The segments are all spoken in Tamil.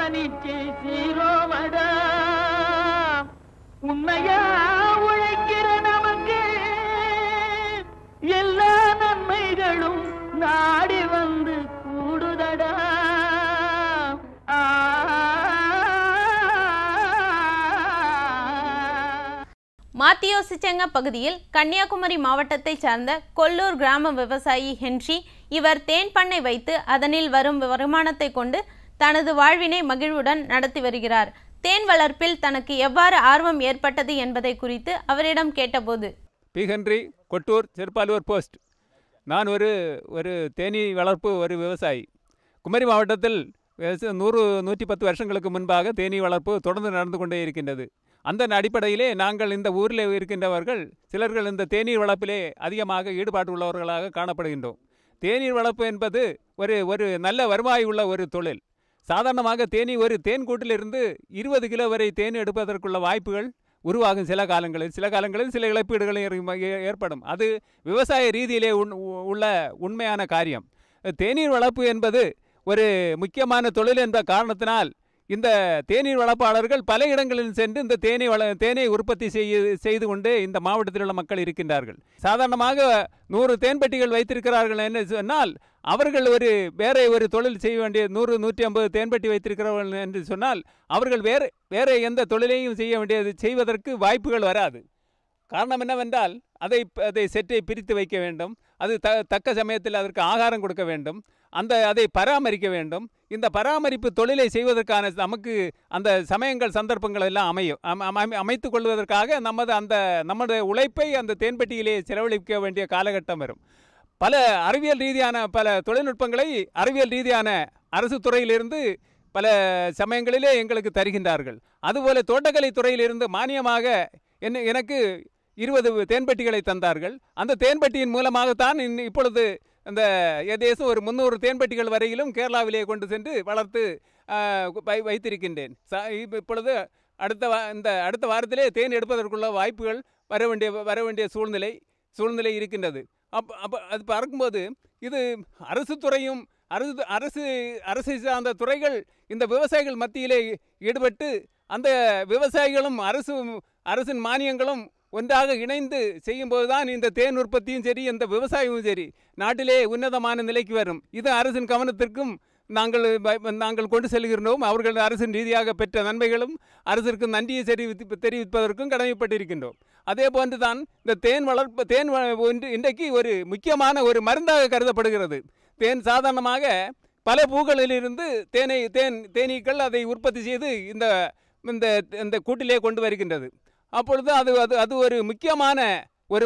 மன்னிச்சு சீரோவடா உண்மையா உழைக்கிற நமக்கு எல்லா நன்மைகளும் நாடி வந்து கூடுதடா. மாத்தியோசிச்செங்க பகுதியில் கன்னியாகுமரி மாவட்டத்தை சார்ந்த கொல்லூர் கிராம விவசாயி ஹென்றி இவர் தேன் பண்ணை வைத்து அதனில் வரும் வருமானத்தை கொண்டு தனது வாழ்வினை மகிழ்வுடன் நடத்தி வருகிறார். தேன் வளர்ப்பில் தனக்கு எவ்வாறு ஆர்வம் ஏற்பட்டது என்பதை குறித்து அவரிடம் கேட்டபோது, P. Henry, Kottur, Cheruppalur post. நான் ஒரு தேனீ வளர்ப்பு ஒரு விவசாயி. குமரி மாவட்டத்தில் 100-110 வருஷங்களுக்கு முன்பாக தேனீ வளர்ப்பு தொடர்ந்து நடந்து கொண்டே இருக்கின்றது. அந்த அடிப்படையிலே நாங்கள் இந்த ஊரில் இருக்கின்றவர்கள் சிலர்கள் இந்த தேநீர் வளர்ப்பிலே அதிகமாக ஈடுபாடு உள்ளவர்களாக காணப்படுகின்றோம். தேநீர் வளர்ப்பு என்பது ஒரு நல்ல வருவாய் உள்ள ஒரு தொழில். சாதாரணமாக ஒரு தேன் கூட்டிலிருந்து 20 கிலோ வரை தேன் எடுப்பதற்குள்ள வாய்ப்புகள் உருவாகும். சில காலங்களில் சில இழப்பீடுகளும் ஏற்படும். அது விவசாய ரீதியிலே உள்ள உண்மையான காரியம். தேநீர் வளர்ப்பு என்பது ஒரு முக்கியமான தொழில் என்ற காரணத்தினால் இந்த தேநீர் வளர்ப்பாளர்கள் பல இடங்களில் சென்று இந்த தேனை உற்பத்தி செய்து கொண்டு இந்த மாவட்டத்தில் உள்ள மக்கள் இருக்கின்றார்கள். சாதாரணமாக 100 தேன்பெட்டிகள் வைத்திருக்கிறார்கள் என்று சொன்னால் அவர்கள் வேற ஒரு தொழில் செய்ய வேண்டிய 100-150 தேன்பெட்டி வைத்திருக்கிறவர்கள் என்று சொன்னால் அவர்கள் வேற எந்த தொழிலையும் செய்வதற்கு வாய்ப்புகள் வராது. காரணம் என்னவென்றால் அதை செட்டை பிரித்து வைக்க வேண்டும். அது தக்க சமயத்தில் அதற்கு ஆகாரம் கொடுக்க வேண்டும். அதை பராமரிக்க வேண்டும். இந்த பராமரிப்பு தொழிலை செய்வதற்கான நமக்கு அந்த சமயங்கள் சந்தர்ப்பங்கள் எல்லாம் அமைத்து கொள்வதற்காக நம்முடைய உழைப்பை அந்த தேன்பெட்டியிலே செலவழிக்க வேண்டிய காலகட்டம் வரும். பல அறிவியல் ரீதியான பல தொழில்நுட்பங்களை அறிவியல் ரீதியான அரசு துறையிலிருந்து பல சமயங்களிலே எங்களுக்கு தருகின்றார்கள். அதுபோல தோட்டக்கலை துறையிலிருந்து மானியமாக எனக்கு 20 தேன்பெட்டிகளை தந்தார்கள். அந்த தேன்பெட்டியின் மூலமாகத்தான் இப்பொழுது அந்த ஏதேசம் ஒரு 300 தேன்பெட்டிகள் வரையிலும் கேரளாவிலே கொண்டு சென்று வளர்த்து வைத்திருக்கின்றேன். இப்பொழுது அடுத்த வாரத்திலே தேன் எடுப்பதற்குள்ள வாய்ப்புகள் வர வேண்டிய சூழ்நிலை இருக்கின்றது. அது பார்க்கும்போது இது அரசு துறையும் அரசு சார்ந்த துறைகள் இந்த விவசாயிகள் மத்தியிலே ஈடுபட்டு அந்த விவசாயிகளும் அரசின் மானியங்களும் ஒன்றாக இணைந்து செய்யும்போது தான் இந்த தேன் உற்பத்தியும் சரி இந்த விவசாயமும் சரி நாட்டிலே உன்னதமான நிலைக்கு வரும். இது அரசின் கவனத்திற்கும் நாங்கள் கொண்டு செல்கின்றோம். அவர்கள் அரசின் ரீதியாக பெற்ற நன்மைகளும் அரசிற்கு நன்றியை தெரிவிப்பதற்கும் கடமைப்பட்டிருக்கின்றோம். அதே போன்று தான் இந்த தேன் இன்றைக்கு ஒரு முக்கியமான ஒரு மருந்தாக கருதப்படுகிறது. தேன் சாதாரணமாக பல பூக்களிலிருந்து தேனீக்கள் அதை உற்பத்தி செய்து இந்த கூட்டிலே கொண்டு வருகின்றது. அப்பொழுது அது ஒரு முக்கியமான ஒரு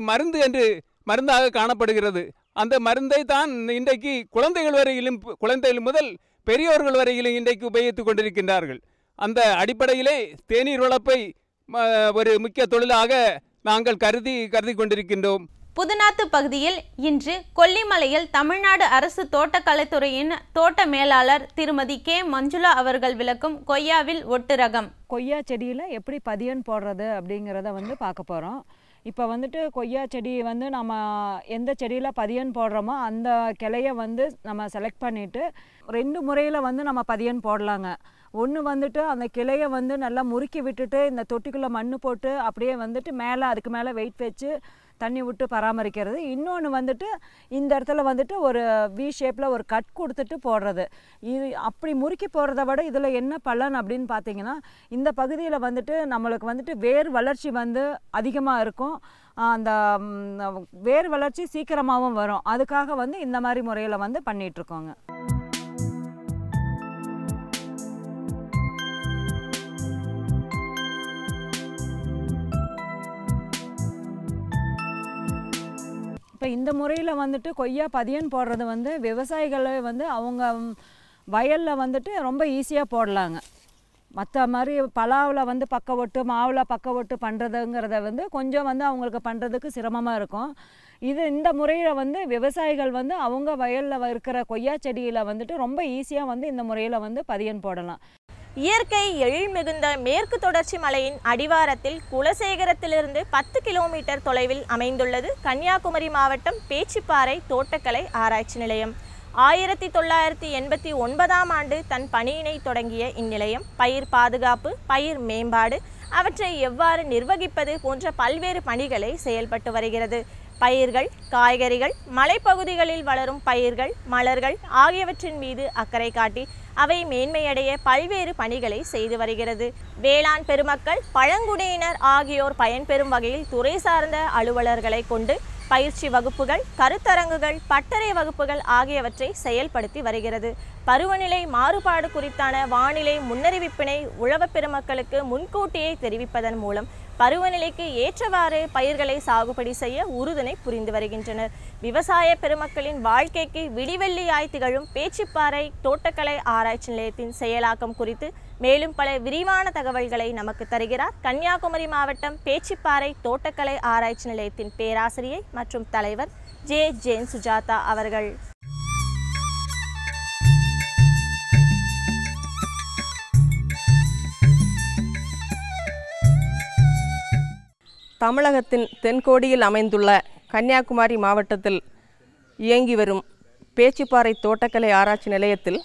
மருந்தாக காணப்படுகிறது. அந்த மருந்தை தான் இன்றைக்கு குழந்தைகள் முதல் பெரியோர்கள் வரையிலும் இன்றைக்கு உபயோகித்துக் கொண்டிருக்கின்றார்கள். அந்த அடிப்படையிலே தேநீர் வளர்ப்பை ஒரு முக்கிய தொழிலாக நாங்கள் கருதி கொண்டிருக்கின்றோம். புதுநாத்து பகுதியில் இன்று கொல்லிமலையில் தமிழ்நாடு அரசு தோட்டக்கலைத்துறையின் தோட்ட மேலாளர் திருமதி கே. மஞ்சுளா அவர்கள் விளக்கும் கொய்யாவில் ஒட்டு ரகம். கொய்யா செடியில் எப்படி பதியன் போடுறது அப்படிங்கிறத பார்க்க போகிறோம். இப்போ கொய்யா செடி நம்ம எந்த செடியில் பதியன் போடுறோமோ அந்த கிளையை நம்ம செலக்ட் பண்ணிவிட்டு 2 முறையில் நம்ம பதியன் போடலாங்க. ஒன்று அந்த கிளையை நல்லா முறுக்கி விட்டுட்டு இந்த தொட்டிக்குள்ளே மண் போட்டு அப்படியே மேலே அதுக்கு மேலே வெயிட் வச்சு தண்ணி விட்டு பராமரிக்கிறது. இன்னொன்று இந்த இடத்துல ஒரு வி ஷேப்பில் ஒரு கட் கொடுத்துட்டு போடுறது. இது அப்படி முறுக்கி போடுறத விட இதில் என்ன பலன் அப்படின்னு பார்த்தீங்கன்னா இந்த பகுதியில் நம்மளுக்கு வேர் வளர்ச்சி அதிகமாக இருக்கும். அந்த வேர் வளர்ச்சி சீக்கிரமாகவும் வரும். அதுக்காக இந்த மாதிரி முறையில் பண்ணிகிட்ருக்கோங்க. இப்போ இந்த முறையில் கொய்யா பதியன் போடுறது விவசாயிகளை அவங்க வயலில் ரொம்ப ஈஸியாக போடலாங்க. மற்ற மாதிரி பலாவில் பக்கவொட்டு மாவில் பக்கவொட்டு பண்ணுறதுங்கிறத கொஞ்சம் அவங்களுக்கு பண்ணுறதுக்கு சிரமமாக இருக்கும். இந்த முறையில் விவசாயிகள் அவங்க வயலில் இருக்கிற கொய்யா செடியில் ரொம்ப ஈஸியாக இந்த முறையில் பதியன் போடலாம். இயற்கை எழில் மிகுந்த மேற்கு தொடர்ச்சி மலையின் அடிவாரத்தில் குலசேகரத்திலிருந்து 10 கிலோமீட்டர் தொலைவில் அமைந்துள்ளது கன்னியாகுமரி மாவட்டம் பேச்சிப்பாறை தோட்டக்கலை ஆராய்ச்சி நிலையம். 1989ஆம் ஆண்டு தன் பணியினை தொடங்கிய இந்நிலையம் பயிர் பாதுகாப்பு, பயிர் மேம்பாடு, அவற்றை எவ்வாறு நிர்வகிப்பது போன்ற பல்வேறு பணிகளை செயல்பட்டு வருகிறது. பயிர்கள், காய்கறிகள், மலைப்பகுதிகளில் வளரும் பயிர்கள், மலர்கள் ஆகியவற்றின் மீது அக்கறை காட்டி அவை மேன்மையடைய பல்வேறு பணிகளை செய்து வருகிறது. வேளாண் பெருமக்கள், பழங்குடியினர் ஆகியோர் பயன்பெறும் வகையில் துறை சார்ந்த அலுவலர்களை கொண்டு பயிற்சி வகுப்புகள், கருத்தரங்குகள், பட்டறை வகுப்புகள் ஆகியவற்றை செயல்படுத்தி வருகிறது. பருவநிலை மாறுபாடு குறித்தான வானிலை முன்னறிவிப்பினை உழவர் பெருமக்களுக்கு முன்கூட்டியே தெரிவிப்பதன் மூலம் பருவநிலைக்கு ஏற்றவாறு பயிர்களை சாகுபடி செய்ய உறுதுணை புரிந்து வருகின்றனர். விவசாய பெருமக்களின் வாழ்க்கைக்கு விடிவெள்ளியாய் திகழும் பேச்சிப்பாறை தோட்டக்கலை ஆராய்ச்சி நிலையத்தின் செயலாக்கம் குறித்து மேலும் பல விரிவான தகவல்களை நமக்கு தருகிறார் கன்னியாகுமரி மாவட்டம் பேச்சிப்பாறை தோட்டக்கலை ஆராய்ச்சி நிலையத்தின் பேராசிரியை மற்றும் தலைவர் ஜேன் சுஜாதா அவர்கள். தமிழகத்தின் தென்கோடியில் அமைந்துள்ள கன்னியாகுமரி மாவட்டத்தில் இயங்கி வரும் பேச்சிப்பாறை தோட்டக்கலை ஆராய்ச்சி நிலையத்தில்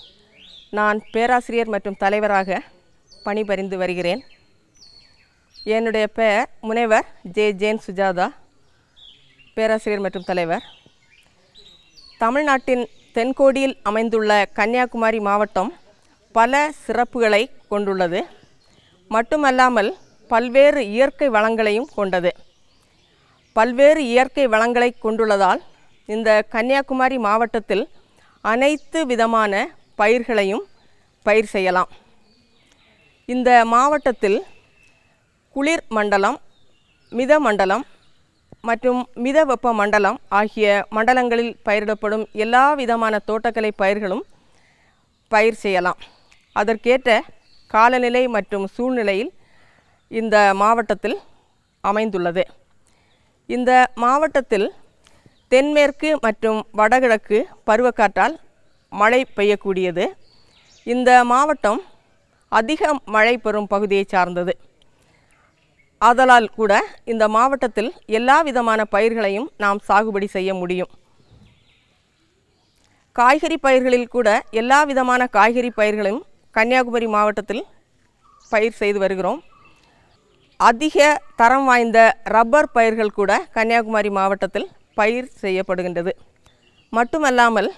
நான் பேராசிரியர் மற்றும் தலைவராக பணிபுரிந்து வருகிறேன். என்னுடைய பெயர் முனைவர் ஜேன் சுஜாதா, பேராசிரியர் மற்றும் தலைவர். தமிழ்நாட்டின் தென்கோடியில் அமைந்துள்ள கன்னியாகுமரி மாவட்டம் பல சிறப்புகளை கொண்டுள்ளது. மட்டுமல்லாமல் பல்வேறு இயற்கை வளங்களையும் கொண்டது. பல்வேறு இயற்கை வளங்களை கொண்டுள்ளதால் இந்த கன்னியாகுமரி மாவட்டத்தில் அனைத்து விதமான பயிர்களையும் பயிர் செய்யலாம். இந்த மாவட்டத்தில் குளிர் மண்டலம், மித மண்டலம் மற்றும் மித வெப்ப மண்டலம் ஆகிய மண்டலங்களில் பயிரிடப்படும் எல்லா விதமான தோட்டக்கலை பயிர்களும் பயிர் செய்யலாம். அதற்கேற்ற காலநிலை மற்றும் சூழ்நிலையில் இந்த மாவட்டத்தில் அமைந்துள்ளது. இந்த மாவட்டத்தில் தென்மேற்கு மற்றும் வடகிழக்கு பருவக்காற்றால் மழை பெய்யக்கூடியது. இந்த மாவட்டம் அதிக மழை பெறும் பகுதியை சார்ந்தது. ஆதலால் கூட இந்த மாவட்டத்தில் எல்லா விதமான பயிர்களையும் நாம் சாகுபடி செய்ய முடியும். காய்கறி பயிர்களில் கூட எல்லா விதமான காய்கறி பயிர்களையும் கன்னியாகுமரி மாவட்டத்தில் பயிர் செய்து வருகிறோம். அதிக தரம் வாய்ந்த ரப்பர் பயிர்கள் கூட கன்னியாகுமரி மாவட்டத்தில் பயிர் செய்யப்படுகின்றது. மட்டுமல்லாமல்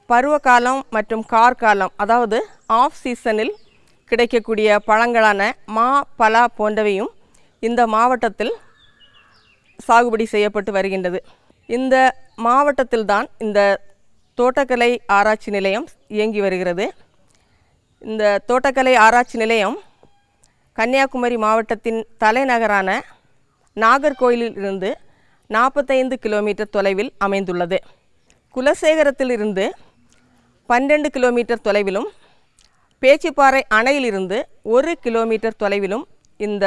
பருவகாலம் மற்றும் கார்காலம், அதாவது ஆஃப் சீசனில் கிடைக்கக்கூடிய பழங்களான மா, பலா போன்றவையும் இந்த மாவட்டத்தில் சாகுபடி செய்யப்பட்டு வருகின்றது. இந்த மாவட்டத்தில்தான் இந்த தோட்டக்கலை ஆராய்ச்சி நிலையம் இயங்கி வருகிறது. இந்த தோட்டக்கலை ஆராய்ச்சி நிலையம் கன்னியாகுமரி மாவட்டத்தின் தலைநகரான நாகர்கோயிலில் இருந்து 45 கிலோமீட்டர் தொலைவில் அமைந்துள்ளது. குலசேகரத்தில் இருந்து 12 கிலோமீட்டர் தொலைவிலும், பேச்சிப்பாறை அணையிலிருந்து 1 கிலோமீட்டர் தொலைவிலும் இந்த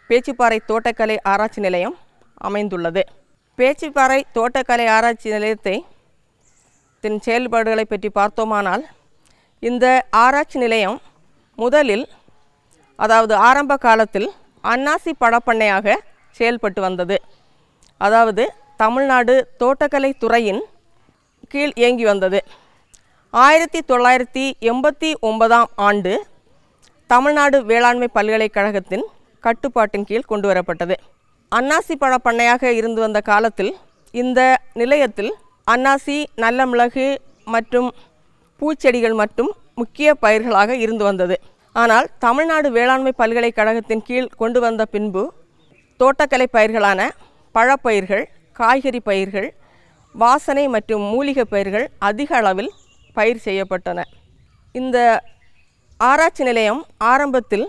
பேச்சிப்பாறை தோட்டக்கலை ஆராய்ச்சி நிலையம் அமைந்துள்ளது. பேச்சிப்பாறை தோட்டக்கலை ஆராய்ச்சி நிலையத்தின் செயல்பாடுகளை பற்றி பார்த்தோமானால், இந்த ஆராய்ச்சி நிலையம் முதலில், அதாவது ஆரம்ப காலத்தில் அன்னாசி பழப்பண்ணையாக செயல்பட்டு வந்தது. அதாவது தமிழ்நாடு தோட்டக்கலை துறையின் கீழ் இயங்கி வந்தது. 1989ஆம் ஆண்டு தமிழ்நாடு வேளாண்மை பல்கலைக்கழகத்தின் கட்டுப்பாட்டின் கீழ் கொண்டு வரப்பட்டது. அன்னாசி பழப்பண்ணையாக இருந்து வந்த காலத்தில் இந்த நிலையத்தில் அன்னாசி, நல்ல மிளகு மற்றும் பூச்செடிகள் மற்றும் முக்கிய பயிர்களாக இருந்து வந்தது. ஆனால் தமிழ்நாடு வேளாண்மை பல்கலைக்கழகத்தின் கீழ் கொண்டு வந்த பின்பு தோட்டக்கலை பயிர்களான பழப்பயிர்கள், காய்கறி பயிர்கள், வாசனை மற்றும் மூலிகை பயிர்கள் அதிக அளவில் பயிர் செய்யப்பட்டன. இந்த ஆராய்ச்சி நிலையம் ஆரம்பத்தில்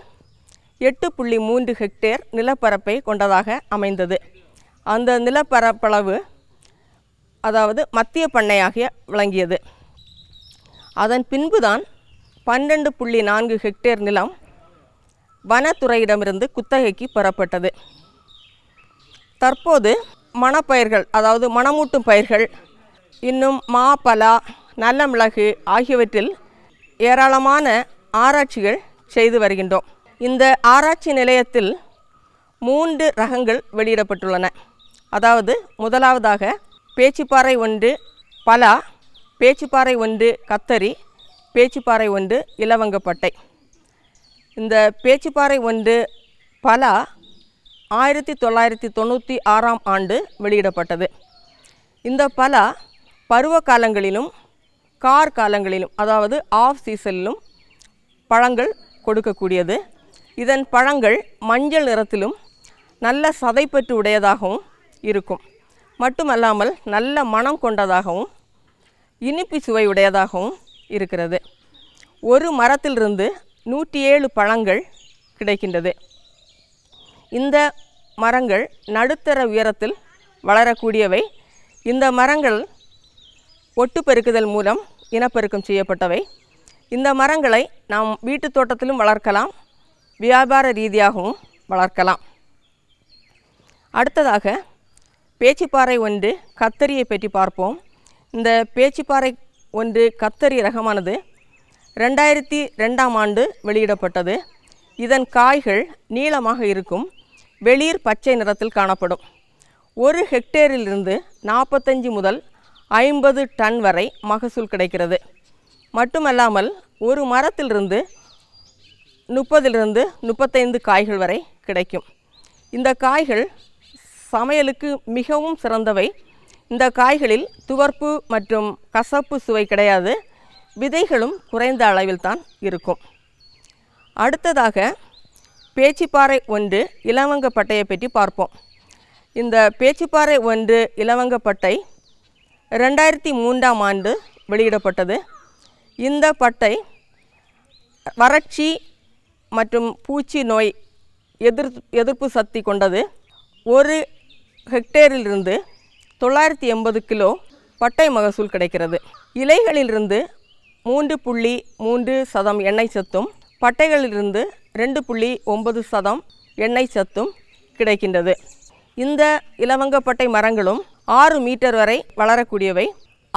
8.3 ஹெக்டேர் நிலப்பரப்பை கொண்டதாக அமைந்தது. அந்த நிலப்பரப்பளவு அதாவது மத்திய பண்ணையாக விளங்கியது. அதன் பின்புதான் 12.4 ஹெக்டேர் நிலம் வனத்துறையிடமிருந்து குத்தகைக்கு பெறப்பட்டது. தற்போது மணப்பயிர்கள், அதாவது மணமூட்டும் பயிர்கள், இன்னும் மா, பலா, நல்ல மிளகு ஆகியவற்றில் ஏராளமான ஆராய்ச்சிகள் செய்து வருகின்றோம். இந்த ஆராய்ச்சி நிலையத்தில் 3 ரகங்கள் வெளியிடப்பட்டுள்ளன. அதாவது முதலாவதாக பேச்சிப்பாறை 1 பலா, பேச்சுப்பாறை ஒன்று கத்தரி, பேச்சுப்பாறை ஒன்று இலவங்கப்பட்டை. இந்த பேச்சுப்பாறை ஒன்று பலா 1996ஆம் ஆண்டு வெளியிடப்பட்டது. இந்த பலா பருவ காலங்களிலும் கார் காலங்களிலும், அதாவது ஆஃப் சீசனிலும் பழங்கள் கொடுக்கக்கூடியது. இதன் பழங்கள் மஞ்சள் நிறத்திலும் நல்ல சதைப்பற்று உடையதாகவும் இருக்கும். மட்டுமல்லாமல் நல்ல மனம் கொண்டதாகவும் இனிப்பு சுவை உடையதாகவும் இருக்கிறது. ஒரு மரத்திலிருந்து 107 பழங்கள் கிடைக்கின்றது. இந்த மரங்கள் நடுத்தர உயரத்தில் வளரக்கூடியவை. இந்த மரங்கள் ஒட்டு பெருக்குதல் மூலம் இனப்பெருக்கம் செய்யப்பட்டவை. இந்த மரங்களை நாம் வீட்டு தோட்டத்திலும் வளர்க்கலாம், வியாபார ரீதியாகவும் வளர்க்கலாம். அடுத்ததாக பேச்சுப்பாறை ஒன்று கத்தரியை பற்றி பார்ப்போம். இந்த பேச்சுப்பாறை ஒன்று கத்தரி ரகமானது 2002ஆம் ஆண்டு வெளியிடப்பட்டது. இதன் காய்கள் நீளமாக இருக்கும், வெளிர் பச்சை நிறத்தில் காணப்படும். ஒரு ஹெக்டேரிலிருந்து 45 முதல் 50 டன் வரை மகசூல் கிடைக்கிறது. மட்டுமல்லாமல் ஒரு மரத்திலிருந்து 30 35 காய்கள் வரை கிடைக்கும். இந்த காய்கள் சமையலுக்கு மிகவும் சிறந்தவை. இந்த காய்களில் துவர்ப்பு மற்றும் கசப்பு சுவை கிடையாது. விதைகளும் குறைந்த அளவில் தான் இருக்கும். அடுத்ததாக பேச்சுப்பாறை ஒன்று இலவங்கப்பட்டையை பற்றி பார்ப்போம். இந்த பேச்சுப்பாறை ஒன்று இலவங்கப்பட்டை 2003ஆம் ஆண்டு வெளியிடப்பட்டது. இந்த பட்டை வறட்சி மற்றும் பூச்சி நோய் எதிர்ப்பு சக்தி கொண்டது. ஒரு ஹெக்டேரிலிருந்து 980 கிலோ பட்டை மகசூல் கிடைக்கிறது. இலைகளிலிருந்து 3.3% எண்ணெய் சத்தும் பட்டைகளிலிருந்து 2.9% எண்ணெய் சத்தும் கிடைக்கின்றது. இந்த இலவங்கப்பட்டை மரங்களும் 6 மீட்டர் வரை வளரக்கூடியவை.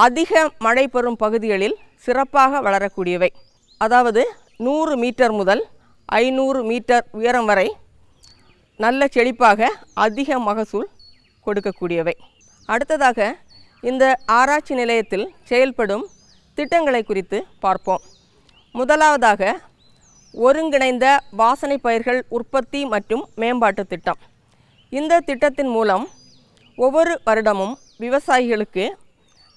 அதிக மழை பெறும் பகுதிகளில் சிறப்பாக வளரக்கூடியவை. அதாவது 100 மீட்டர் முதல் 500 மீட்டர் உயரம் வரை நல்ல செழிப்பாக அதிக மகசூல் கொடுக்கக்கூடியவை. அடுத்ததாக இந்த ஆராய்ச்சி நிலையத்தில் செயல்படும் திட்டங்களை குறித்து பார்ப்போம். முதலாவதாக ஒருங்கிணைந்த வாசனை பயிர்கள் உற்பத்தி மற்றும் மேம்பாட்டு திட்டம். இந்த திட்டத்தின் மூலம் ஒவ்வொரு வருடமும் விவசாயிகளுக்கு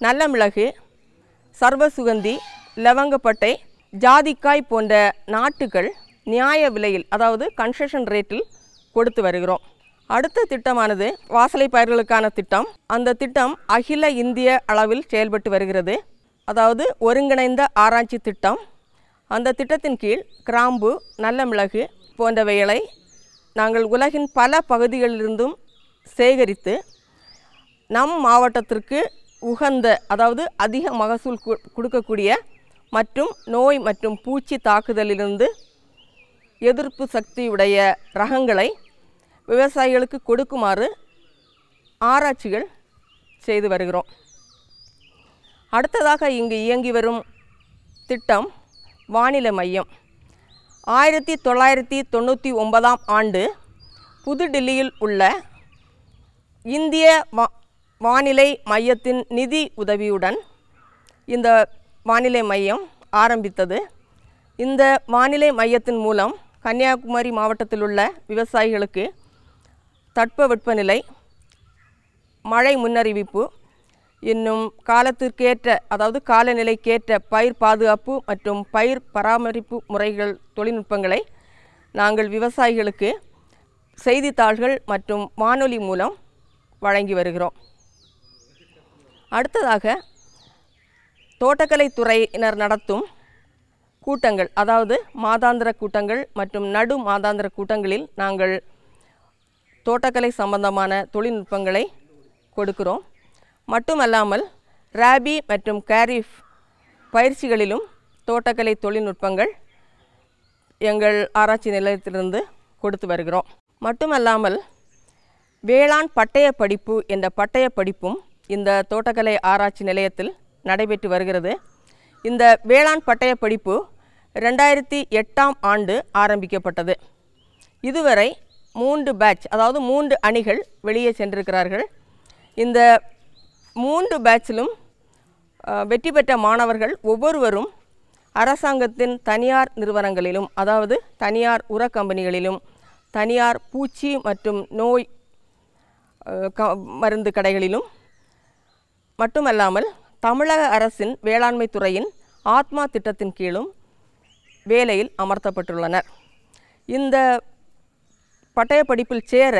நல்ல மிளகு, சர்வசுகந்தி, லவங்கப்பட்டை, ஜாதிக்காய் போன்ற நாட்டுகள் நியாய விலையில், அதாவது கன்செஷன் ரேட்டில் கொடுத்து வருகிறோம். அடுத்த திட்டமானது வாசனை பயிர்களுக்கான திட்டம். அந்த திட்டம் அகில இந்திய அளவில் செயல்பட்டு வருகிறது. அதாவது ஒருங்கிணைந்த ஆராய்ச்சி திட்டம். அந்த திட்டத்தின் கீழ் கிராம்பு, நல்ல மிளகு போன்றவைகளை நாங்கள் உலகின் பல பகுதிகளிலிருந்தும் சேகரித்து நம் மாவட்டத்திற்கு உகந்த, அதாவது அதிக மகசூல் கொடுக்கக்கூடிய மற்றும் நோய் மற்றும் பூச்சி தாக்குதலிலிருந்து எதிர்ப்பு சக்தியுடைய ரகங்களை விவசாயிகளுக்கு கொடுக்குமாறு ஆராய்ச்சிகள் செய்து வருகிறோம். அடுத்ததாக இங்கு இயங்கி வரும் திட்டம் வானிலை மையம். 1999ஆம் ஆண்டு புதுடில்லியில் உள்ள இந்திய வானிலை மையத்தின் நிதி உதவியுடன் இந்த வானிலை மையம் ஆரம்பித்தது. இந்த வானிலை மையத்தின் மூலம் கன்னியாகுமரி மாவட்டத்தில் உள்ள விவசாயிகளுக்கு தட்பவெப்பநிலை, மழை முன்னறிவிப்பு, இன்னும் காலத்திற்கேற்ற, அதாவது காலநிலைக்கேற்ற பயிர் பாதுகாப்பு மற்றும் பயிர் பராமரிப்பு முறைகள் தொழில்நுட்பங்களை நாங்கள் விவசாயிகளுக்கு செய்தித்தாள்கள் மற்றும் வானொலி மூலம் வழங்கி வருகிறோம். அடுத்ததாக தோட்டக்கலை துறையினர் நடத்தும் கூட்டங்கள், அதாவது மாதாந்திர கூட்டங்கள் மற்றும் நடு மாதாந்திர கூட்டங்களில் நாங்கள் தோட்டக்கலை சம்பந்தமான தொழில்நுட்பங்களை கொடுக்கிறோம். மட்டுமல்லாமல் ராபி மற்றும் காரிஃப் பயிற்சிகளிலும் தோட்டக்கலை தொழில்நுட்பங்கள் எங்கள் ஆராய்ச்சி நிலையத்திலிருந்து கொடுத்து வருகிறோம். மட்டுமல்லாமல் வேளாண் பட்டய படிப்பு என்ற பட்டய படிப்பும் இந்த தோட்டக்கலை ஆராய்ச்சி நிலையத்தில் நடைபெற்று வருகிறது. இந்த வேளாண் பட்டய படிப்பு 2008ஆம் ஆண்டு ஆரம்பிக்கப்பட்டது. இதுவரை 3 பேட்ச், அதாவது 3 அணிகள் வெளியே சென்றிருக்கிறார்கள். இந்த 3 பேட்சிலும் வெற்றி பெற்ற மாணவர்கள் ஒவ்வொருவரும் அரசாங்கத்தின் தனியார் நிறுவனங்களிலும், அதாவது தனியார் உர கம்பெனிகளிலும், தனியார் பூச்சி மற்றும் நோய் மருந்து கடைகளிலும் மட்டுமல்லாமல் தமிழக அரசின் வேளாண்மை துறையின் ஆத்மா திட்டத்தின் கீழும் வேலையில் அமர்த்தப்பட்டுள்ளனர். இந்த பட்டய படிப்பில் சேர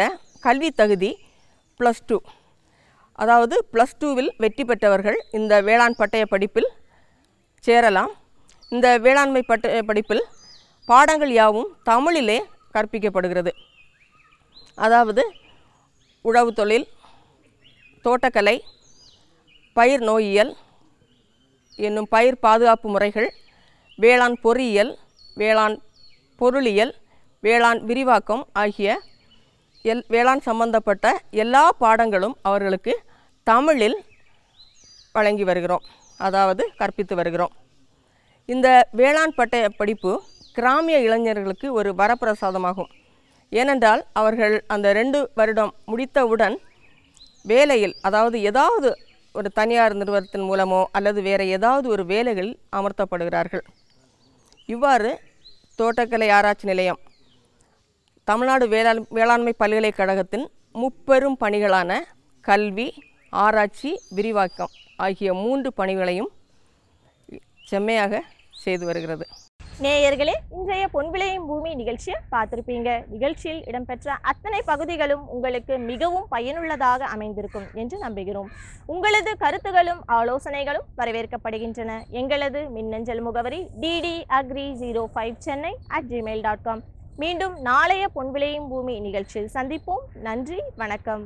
கல்வி தகுதி +2, அதாவது +2வில் வெற்றி பெற்றவர்கள் இந்த வேளாண் பட்டய படிப்பில் சேரலாம். இந்த வேளாண்மை பட்டய படிப்பில் பாடங்கள் யாவும் தமிழிலே கற்பிக்கப்படுகிறது. அதாவது உழவு தொழில், தோட்டக்கலை, பயிர் நோயியல் என்னும் பயிர் பாதுகாப்பு முறைகள், வேளாண் பொறியியல், வேளாண் பொருளியல், வேளாண் விரிவாக்கம் ஆகிய வேளாண் சம்பந்தப்பட்ட எல்லா பாடங்களும் அவர்களுக்கு தமிழில் வழங்கி வருகிறோம், அதாவது கற்பித்து வருகிறோம். இந்த வேளாண் பட்டய படிப்பு கிராமிய இளைஞர்களுக்கு ஒரு வரப்பிரசாதமாகும். ஏனென்றால் அவர்கள் அந்த 2 வருடம் முடித்தவுடன் வேலையில், அதாவது ஏதாவது ஒரு தனியார் நிறுவனத்தின் மூலமோ அல்லது வேறு ஏதாவது ஒரு வேலைகளில் அமர்த்தப்படுகிறார்கள். இவ்வாறு தோட்டக்கலை ஆராய்ச்சி நிலையம் தமிழ்நாடு வேளாண்மை பல்கலைக்கழகத்தின் முப்பெரும் பணிகளான கல்வி, ஆராய்ச்சி, விரிவாக்கம் ஆகிய 3 பணிகளையும் செம்மையாக செய்து வருகிறது. நேயர்களே, இன்றைய பொன் விளையும் பூமி நிகழ்ச்சியை பார்த்திருப்பீங்க. நிகழ்ச்சியில் இடம்பெற்ற அத்தனை பகுதிகளும் உங்களுக்கு மிகவும் பயனுள்ளதாக அமைந்திருக்கும் என்று நம்புகிறோம். உங்களது கருத்துகளும் ஆலோசனைகளும் வரவேற்கப்படுகின்றன. எங்களது மின்னஞ்சல் முகவரி ddagri05chennai@gmail.com. மீண்டும் நாளைய பொன் விளையும் பூமி நிகழ்ச்சியில் சந்திப்போம். நன்றி, வணக்கம்.